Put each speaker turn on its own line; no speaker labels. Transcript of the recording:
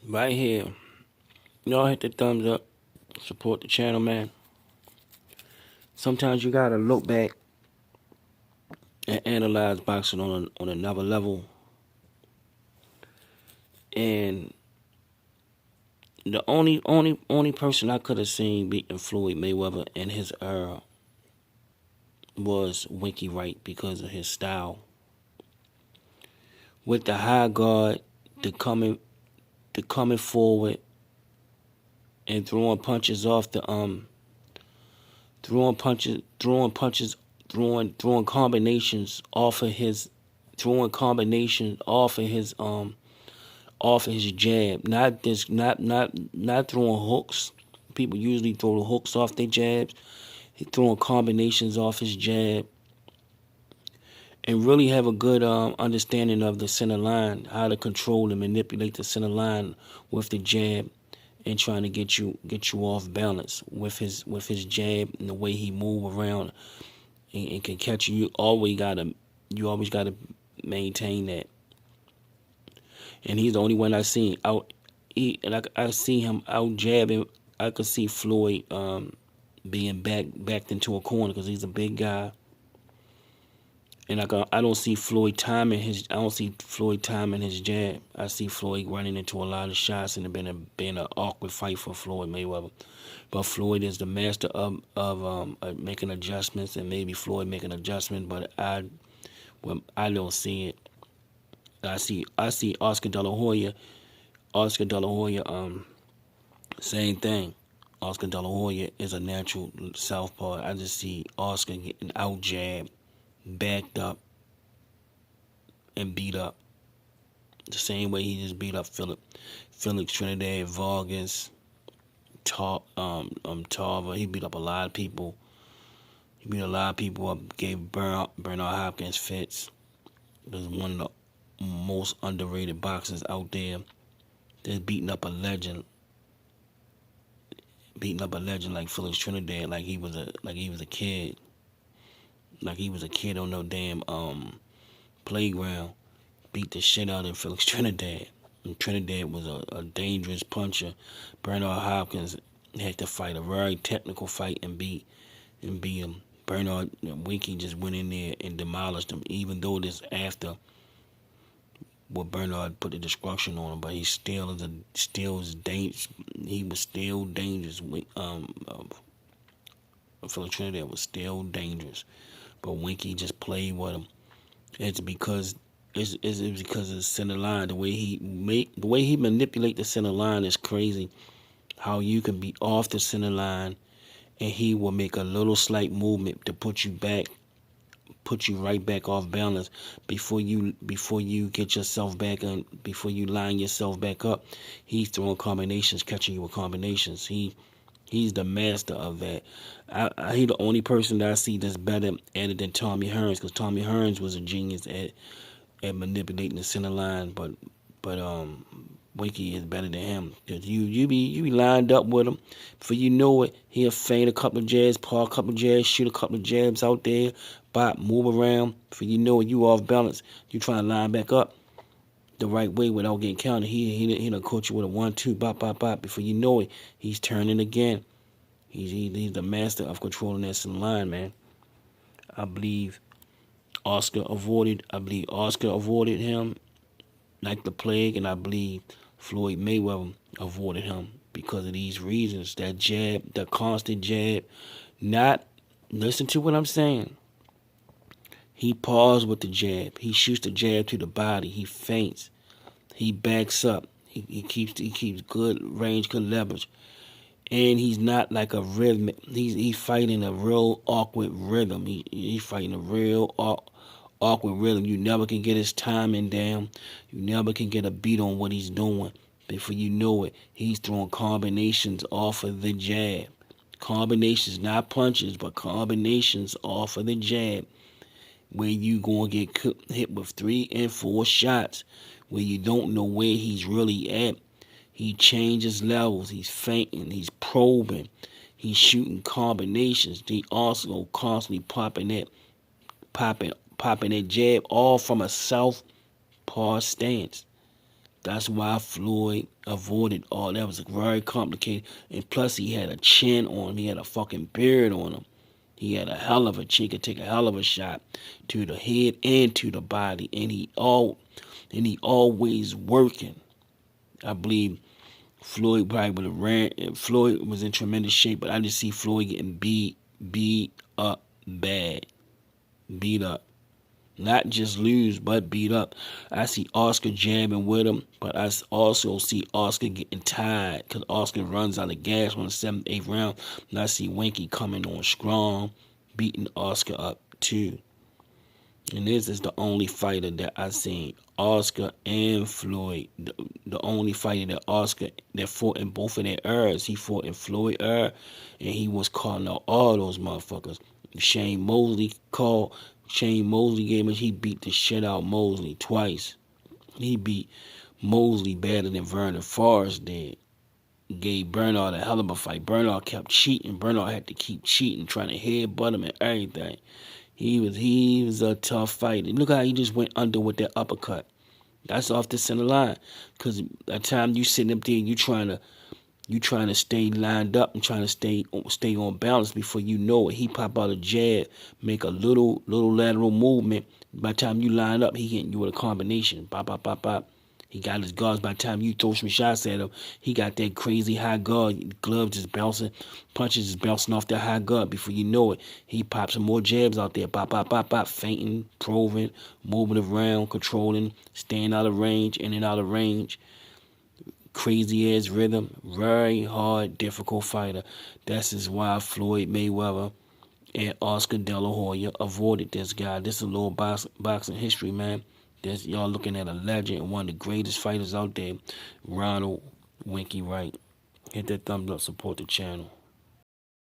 right here. Y'all hit the thumbs up. Support the channel, man. Sometimes you gotta look back and analyze boxing on another level. And the only person I could have seen beating Floyd Mayweather in his era was Winky Wright because of his style. With the high guard, the coming forward and throwing punches off the throwing combinations off of his off of his jab. Not throwing hooks. People usually throw the hooks off their jabs. He throwing combinations off his jab and really have a good understanding of the center line, how to control and manipulate the center line with the jab and trying to get you off balance with his jab and the way he move around and can catch you. You always gotta maintain that. And he's the only one I seen out. I see him out jabbing. I could see Floyd being backed into a corner because he's a big guy. And I don't see Floyd timing his jab. I see Floyd running into a lot of shots and it been an awkward fight for Floyd Mayweather. But Floyd is the master of making adjustments, and maybe Floyd making adjustments, but I don't see it. I see Oscar De La Hoya. Oscar De La Hoya, same thing. Oscar De La Hoya is a natural southpaw. I just see Oscar getting out jabbed, backed up, and beat up. The same way he just beat up Felix Trinidad Vargas, Tarver. He beat up a lot of people. He beat a lot of people up. Gave Bernard Hopkins fits. Was one of the most underrated boxers out there. They're beating up a legend. Beating up a legend like Felix Trinidad, like he was a kid. Like he was a kid on no damn playground. Beat the shit out of Felix Trinidad. And Trinidad was a dangerous puncher. Bernard Hopkins had to fight a very technical fight and beat him. Bernard Winky just went in there and demolished him, even though this after what Bernard put the destruction on him, but he was dangerous. He was still dangerous. Felix Trinidad was still dangerous, but Winky just played with him. It's because it's because of the center line. The way he manipulate the center line is crazy. How you can be off the center line, and he will make a little slight movement to put you right back off balance before you get yourself back and before you line yourself back up. He's throwing combinations, catching you with combinations. He's the master of that. He the only person that I see that's better at it than Tommy Hearns, because Tommy Hearns was a genius at manipulating the center line, but Winky is better than him. Cause you be lined up with him, before you know it, he'll feint a couple of jabs, paw a couple of jabs, shoot a couple of jabs out there, bop, move around. Before you know it, you off balance. You trying to line back up the right way without getting counted. He done caught you with a 1-2, bop, bop, bop. Before you know it, he's turning again. He's the master of controlling that center line, man. I believe Oscar avoided him like the plague, and I believe Floyd Mayweather avoided him because of these reasons. That jab, the constant jab. Listen to what I'm saying. He paused with the jab. He shoots the jab to the body. He feints. He backs up. He keeps good range, good leverage. And he's not like a rhythmic. He's fighting a real awkward rhythm. He's fighting a real awkward rhythm. You never can get his timing down. You never can get a beat on what he's doing. Before you know it, he's throwing combinations off of the jab. Combinations, not punches, but combinations off of the jab. Where you gonna get hit with 3 and 4 shots. Where you don't know where he's really at. He changes levels. He's feinting. He's probing. He's shooting combinations. He also constantly popping that jab all from a southpaw stance. That's why Floyd avoided all that. Was very complicated. And plus, he had a chin on him. He had a fucking beard on him. He had a hell of a chin. Could take a hell of a shot to the head and to the body. And he always working. I believe Floyd probably would have ran. And Floyd was in tremendous shape, but I just see Floyd getting beat up bad, beat up. Not just lose, but beat up. I see Oscar jabbing with him, but I also see Oscar getting tired because Oscar runs out of gas on the 7th, 8th round. And I see Winky coming on strong, beating Oscar up too. And this is the only fighter that I seen, Oscar and Floyd. The only fighter that Oscar that fought in both of their eras. He fought in Floyd era, and he was calling out all those motherfuckers. Shane Mosley gave him. He beat the shit out Mosley twice. He beat Mosley better than Vernon Forrest did. Gave Bernard a hell of a fight. Bernard kept cheating. Bernard had to keep cheating, trying to headbutt him and everything. He was a tough fighter. Look how he just went under with that uppercut. That's off the center line. Because at time you sitting up there, you trying to stay lined up and trying to stay on balance. Before you know it, he pop out a jab, make a little lateral movement. By the time you line up, he hitting you with a combination. Bop, bop, bop, bop. He got his guards. By the time you throw some shots at him, he got that crazy high guard. Gloves just bouncing, punches just bouncing off that high guard. Before you know it, he pops some more jabs out there. Bop, bop, bop, bop. Feinting, probing, moving around, controlling, staying out of range, in and out of range. Crazy ass rhythm, very hard, difficult fighter. That's is why Floyd Mayweather and Oscar De La Hoya avoided this guy. This is a little boxing history, man. Y'all looking at a legend and one of the greatest fighters out there, Ronald Winky Wright. Hit that thumbs up, support the channel.